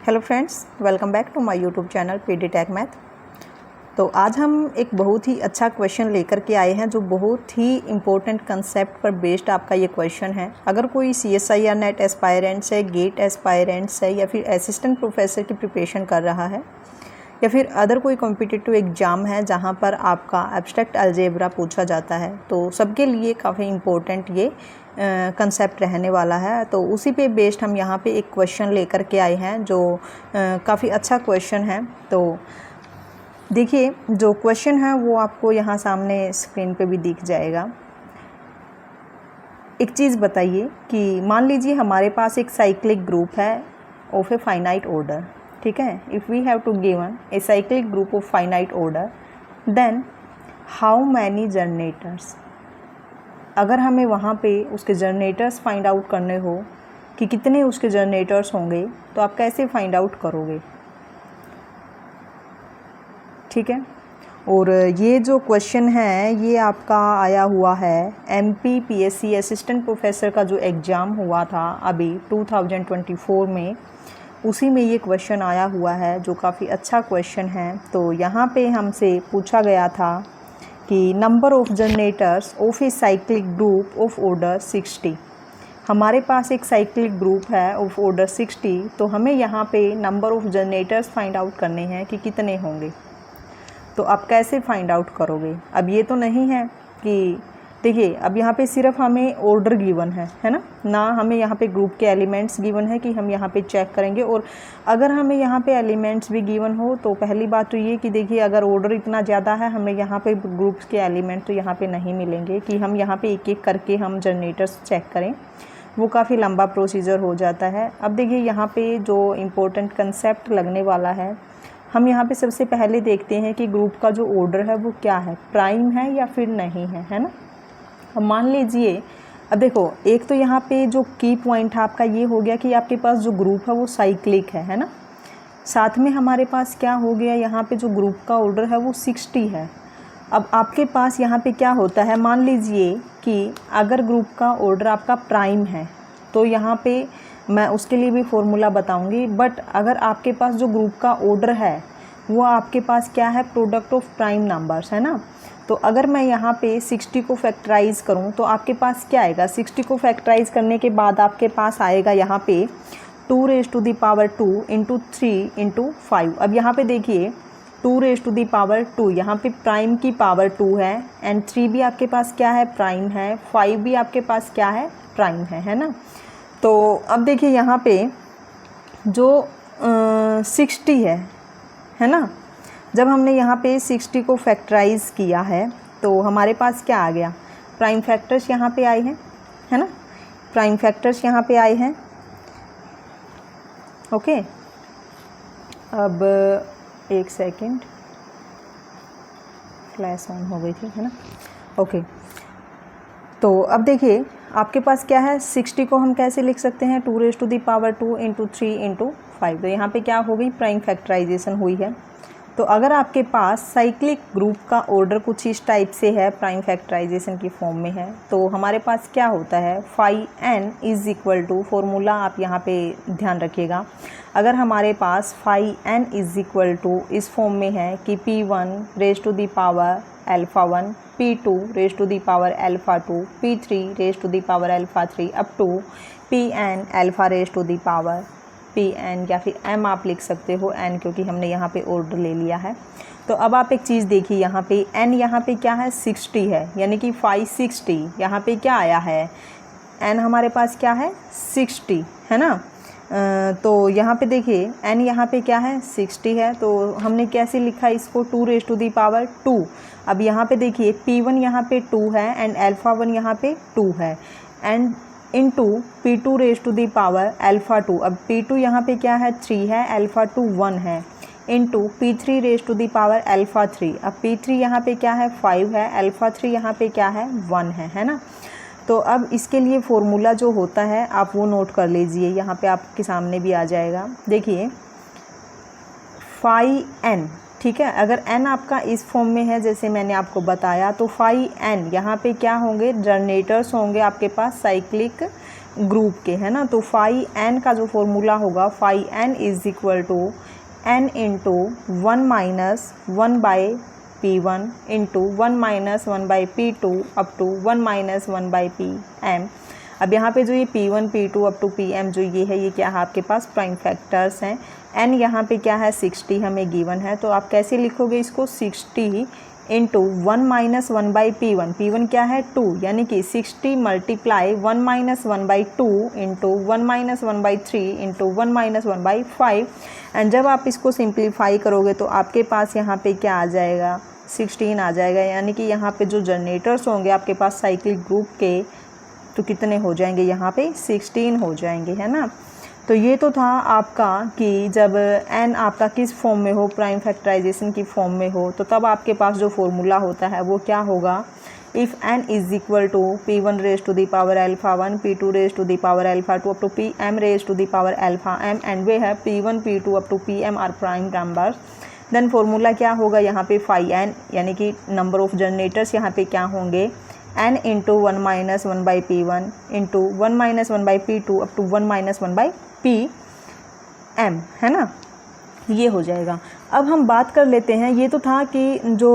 Hello friends, welcome back to my YouTube channel PD Tech Math. तो आज हम एक बहुत ही अच्छा क्वेश्चन लेकर के आए हैं जो बहुत ही इम्पोर्टेंट कंसेप्ट पर बेस्ड आपका ये क्वेश्चन है। अगर कोई CSIR नेट एस्पायरेंट्स है, गेट एस्पायरेंट्स है या फिर असिस्टेंट प्रोफेसर की प्रिपरेशन कर रहा है या फिर अदर कोई कॉम्पिटिटिव एग्ज़ाम है जहाँ पर आपका एब्स्ट्रैक्ट अलजेब्रा पूछा जाता है, तो सबके लिए काफ़ी इम्पोर्टेंट ये कंसेप्ट रहने वाला है। तो उसी पे बेस्ड हम यहाँ पे एक क्वेश्चन लेकर के आए हैं जो काफ़ी अच्छा क्वेश्चन है। तो देखिए, जो क्वेश्चन है वो आपको यहाँ सामने स्क्रीन पे भी दिख जाएगा। एक चीज़ बताइए कि मान लीजिए हमारे पास एक साइक्लिक ग्रुप है ऑफ ए फाइनाइट ऑर्डर, ठीक है। If we have to given a cyclic group of finite order, then how many generators. अगर हमें वहाँ पे उसके जनरेटर्स फाइंड आउट करने हो कि कितने उसके जनरेटर्स होंगे, तो आप कैसे फाइंड आउट करोगे, ठीक है। और ये जो क्वेश्चन है ये आपका आया हुआ है MPPSC असिस्टेंट प्रोफेसर का जो एग्ज़ाम हुआ था अभी 2024 में, उसी में ये क्वेश्चन आया हुआ है जो काफ़ी अच्छा क्वेश्चन है। तो यहाँ पे हमसे पूछा गया था कि number of generators of A cyclic group of order 60। हमारे पास एक साइक्लिक ग्रुप है ऑफ ऑर्डर 60, तो हमें यहाँ पे number of generators find out करने हैं कि कितने होंगे। तो आप कैसे फाइंड आउट करोगे। अब ये तो नहीं है कि देखिए, अब यहाँ पे सिर्फ हमें ऑर्डर गिवन है ना हमें यहाँ पे ग्रुप के एलिमेंट्स गिवन है कि हम यहाँ पे चेक करेंगे। और अगर हमें यहाँ पे एलिमेंट्स भी गिवन हो तो पहली बात तो ये कि देखिए, अगर ऑर्डर इतना ज़्यादा है, हमें यहाँ पे ग्रुप्स के एलिमेंट तो यहाँ पे नहीं मिलेंगे कि हम यहाँ पे एक एक करके हम जनरेटर्स चेक करें, वो काफ़ी लंबा प्रोसीजर हो जाता है। अब देखिए, यहाँ पर जो इम्पोर्टेंट कंसेप्ट लगने वाला है, हम यहाँ पे सबसे पहले देखते हैं कि ग्रुप का जो ऑर्डर है वो क्या है, प्राइम है या फिर नहीं है ना। अब मान लीजिए, अब देखो, एक तो यहाँ पे जो की पॉइंट है आपका ये हो गया कि आपके पास जो ग्रुप है वो साइक्लिक है ना। साथ में हमारे पास क्या हो गया, यहाँ पे जो ग्रुप का ऑर्डर है वो 60 है। अब आपके पास यहाँ पे क्या होता है, मान लीजिए कि अगर ग्रुप का ऑर्डर आपका प्राइम है तो यहाँ पे मैं उसके लिए भी फॉर्मूला बताऊंगी, बट अगर आपके पास जो ग्रुप का ऑर्डर है वो आपके पास क्या है, प्रोडक्ट ऑफ प्राइम नंबर्स है ना। तो अगर मैं यहाँ पे 60 को फैक्टराइज़ करूँ तो आपके पास क्या आएगा, 60 को फैक्टराइज़ करने के बाद आपके पास आएगा यहाँ पे 2 raise to the power 2 into 3 into 5। अब यहाँ पे देखिए 2 रेज़ टू दी पावर 2, यहाँ पे प्राइम की पावर 2 है एंड 3 भी आपके पास क्या है, प्राइम है, 5 भी आपके पास क्या है, प्राइम है ना। तो अब देखिए यहाँ पे जो 60 है ना, जब हमने यहाँ पे 60 को फैक्टराइज़ किया है तो हमारे पास क्या आ गया, प्राइम फैक्टर्स यहाँ पे आए हैं है ना, प्राइम फैक्टर्स यहाँ पे आए हैं। ओके, अब एक सेकंड, फ्लैश ऑन हो गई थी है ना। ओके, तो अब देखिए आपके पास क्या है, 60 को हम कैसे लिख सकते हैं, 2 raise to the power 2 into 3 into 5। तो यहाँ पे क्या हो गई, प्राइम फैक्टराइजेशन हुई है। तो अगर आपके पास साइक्लिक ग्रुप का ऑर्डर कुछ इस टाइप से है, प्राइम फैक्टराइजेशन की फॉर्म में है, तो हमारे पास क्या होता है, phi n is equal to, formula आप यहाँ पे ध्यान रखिएगा, अगर हमारे पास फाई n इज़ इक्वल टू इस फॉर्म में है कि P1 raise to the power alpha 1, P2 raise to the power alpha 2, P3 raise to the power alpha 3 up to Pn alpha raise to the power Pn, या फिर m आप लिख सकते हो n, क्योंकि हमने यहाँ पे ऑर्डर ले लिया है। तो अब आप एक चीज़ देखिए, यहाँ पे n यहाँ पे क्या है, 60 है, यानी कि 560 यहाँ पे क्या आया है, n हमारे पास क्या है, 60 है ना। तो यहाँ पे देखिए n यहाँ पे क्या है, 60 है, तो हमने कैसे लिखा इसको, 2 रेज़ टू दी पावर 2। अब यहाँ पे देखिए P1 यहाँ पे 2 है एंड अल्फ़ा 1 यहाँ पे 2 है and into P2 raise to the power alpha 2। अब P2 यहाँ पे क्या है, 3 है, अल्फ़ा 2 1 है, into P3 raise to the power alpha 3। अब P3 यहाँ पे क्या है, 5 है, अल्फ़ा 3 यहाँ पे क्या है, 1 है ना। तो अब इसके लिए फॉर्मूला जो होता है आप वो नोट कर लीजिए, यहाँ पे आपके सामने भी आ जाएगा। देखिए फाई n, ठीक है, अगर n आपका इस फॉर्म में है जैसे मैंने आपको बताया, तो फाई n यहाँ पे क्या होंगे, जनरेटर्स होंगे आपके पास साइक्लिक ग्रुप के, है ना। तो फाई एन का जो फॉर्मूला होगा, phi n is equal to n into 1 minus 1 by P1 into 1 minus 1 by P2 up to 1 minus 1 by Pm। अब यहाँ पे जो ये P1 P2 up to Pm जो ये है, ये क्या है आपके पास प्राइम फैक्टर्स हैं। n यहाँ पे क्या है 60 हमें गिवन है, तो आप कैसे लिखोगे इसको, 60 into 1 minus 1 by P1, P1 क्या है 2, यानी कि 60 multiply 1 minus 1 by 2 into 1 minus 1 by 3 into 1 minus 1 by 5। And जब आप इसको सिंप्लीफाई करोगे तो आपके पास यहाँ पे क्या आ जाएगा, 16 आ जाएगा। यानी कि यहाँ पे जो जनरेटर्स होंगे आपके पास साइक्लिक ग्रुप के, तो कितने हो जाएंगे, यहाँ पे 16 हो जाएंगे, है ना। तो ये तो था आपका कि जब n आपका किस फॉर्म में हो, प्राइम फैक्टराइजेशन की फॉर्म में हो, तो तब आपके पास जो फॉर्मूला होता है वो क्या होगा, if n is equal to P1 raise to the power alpha 1, P2 raise to the power alpha 2 up to Pm raise to the power alpha m, and वे है P1 P2 up to Pm are prime numbers. Then formula क्या होगा यहाँ पे phi n, यानी कि number of generators यहाँ पे क्या होंगे, n into 1 minus 1 by P1 into 1 minus 1 by P2 up to 1 minus 1 by Pm, है ना, ये हो जाएगा। अब हम बात कर लेते हैं, ये तो था कि जो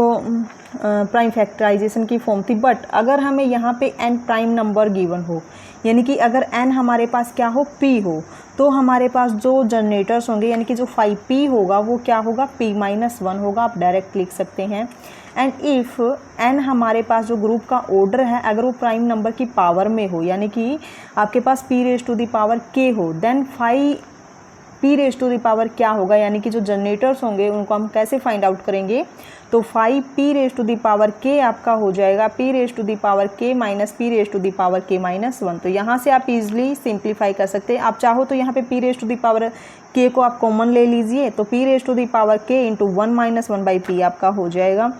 प्राइम फैक्टराइजेशन की फॉर्म थी, बट अगर हमें यहाँ पे n प्राइम नंबर गिवन हो, यानी कि अगर n हमारे पास क्या हो, p हो, तो हमारे पास जो जनरेटर्स होंगे यानी कि जो 5p होगा वो क्या होगा, p-1 होगा, आप डायरेक्ट लिख सकते हैं। एंड इफ़ n हमारे पास जो ग्रुप का ऑर्डर है अगर वो प्राइम नंबर की पावर में हो, यानी कि आपके पास p raise to the power k हो, then 5p raise to the power क्या होगा, यानी कि जो जनरेटर्स होंगे उनको हम कैसे फाइंड आउट करेंगे, तो 5p raise to the power k आपका हो जाएगा p raise to the power k minus p raise to the power k-1। तो यहाँ से आप इजीली सिंप्लीफाई कर सकते हैं। आप चाहो तो यहाँ पे p raise to the power k को आप कॉमन ले लीजिए, तो p raise to the power k into 1 minus 1 by p आपका हो जाएगा,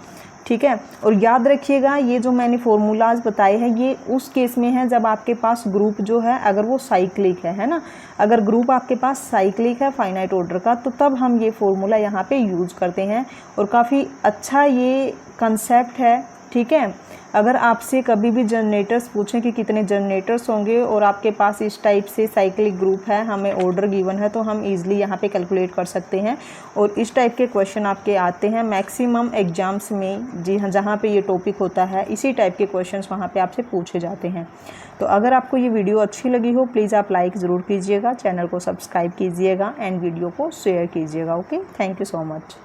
ठीक है। और याद रखिएगा ये जो मैंने फॉर्मूलाज बताए हैं ये उस केस में है जब आपके पास ग्रुप जो है अगर वो साइक्लिक है ना। अगर ग्रुप आपके पास साइक्लिक है फाइनाइट ऑर्डर का, तो तब हम ये फॉर्मूला यहाँ पे यूज़ करते हैं और काफ़ी अच्छा ये कंसेप्ट है, ठीक है। अगर आपसे कभी भी जनरेटर्स पूछें कि कितने जनरेटर्स होंगे और आपके पास इस टाइप से साइक्लिक ग्रुप है, हमें ऑर्डर गिवन है, तो हम इजीली यहाँ पे कैलकुलेट कर सकते हैं। और इस टाइप के क्वेश्चन आपके आते हैं मैक्सिमम एग्जाम्स में, जी हाँ, जहाँ पे ये टॉपिक होता है इसी टाइप के क्वेश्चंस वहाँ पे आपसे पूछे जाते हैं। तो अगर आपको ये वीडियो अच्छी लगी हो प्लीज़ आप लाइक ज़रूर कीजिएगा, चैनल को सब्सक्राइब कीजिएगा एंड वीडियो को शेयर कीजिएगा। Okay, thank you so much.